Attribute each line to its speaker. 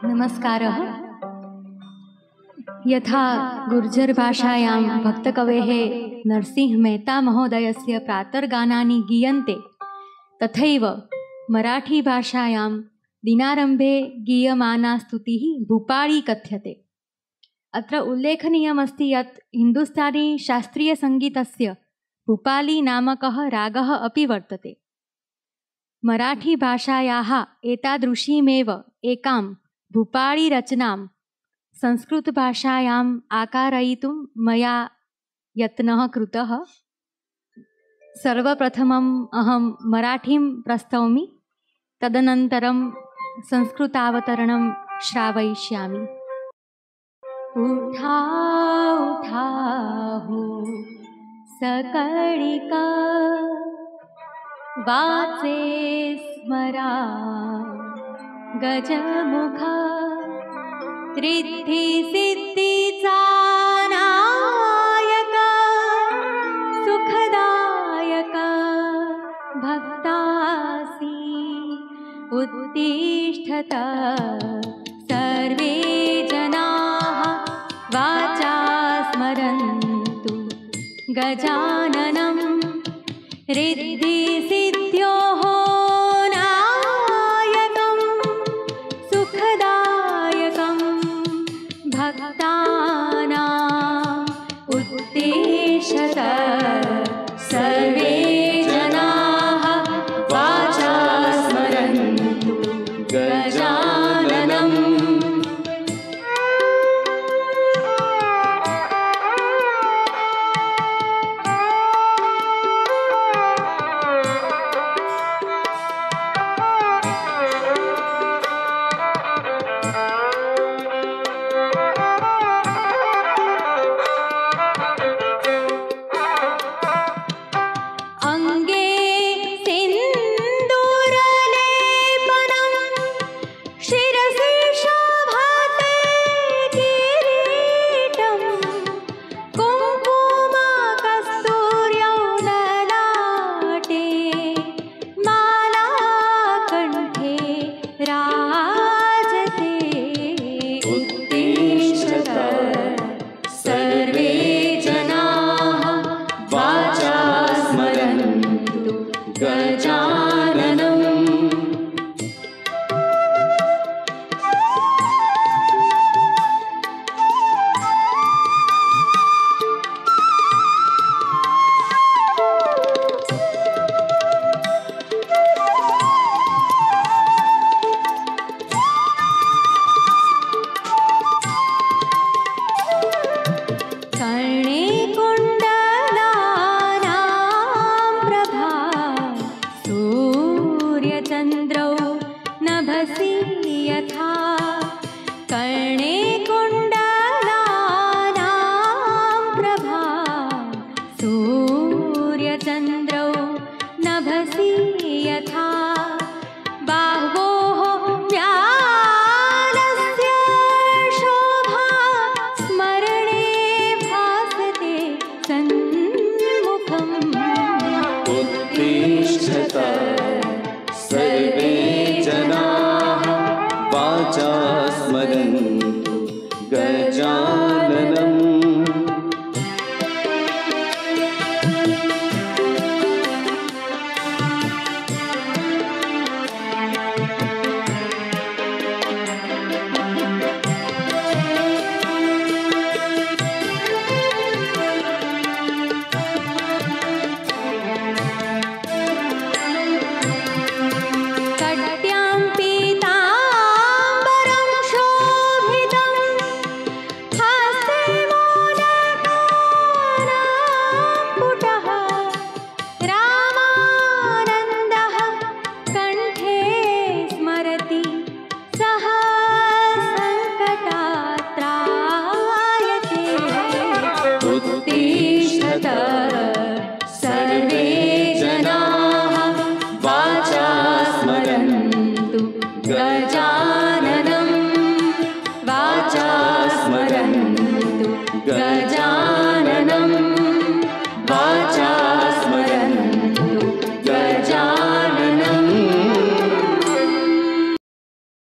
Speaker 1: नमस्कारः। यथा गुर्जर भाषायां भक्तकवेः नरसिंह मेहता महोदयस्य प्रातर्गानानि गीयन्ते, तथैव मराठी भाषायां दिनारम्भे गीयमाना स्तुतिः भूपाळी कथ्यते। अत्र उल्लेखनीयमस्ति यत् हिन्दुस्तानी शास्त्रीयसङ्गीतस्य भूपाली नामकः रागः अपि वर्तते। मराठी भाषायाः एतादृशीमेव एकां भूपाळी रचनां संस्कृतभाषायाम् आकारयितुं मया यत्नः कृतः। सर्वप्रथमम् अहं मराठीं प्रस्तौमि, तदनन्तरं संस्कृतावतरणं श्रावयिष्यामि। उठा उठा हो सकळिका, वाचे स्मरा गजमुखा, रिद्धी सिद्धीचा नायका, सुखदायका भक्तासी उत्तिष्ठत सर्वे जनाः, वाचा स्मरन्तु गजाननं, रिद्धि सिद्ध्योः नायकं, सुखदायकं भक्तानाम् उत्तिष्ठत सर्वे जनाः, वाचा स्मरन्तु गजाननम्।
Speaker 2: सर्वे जनाः, वाचा स्मरन्तु गजाननम्। सर्वे जनाः, वाचा स्मरन्तु गजाननं, वाचा स्मरन्तु गजाननम्।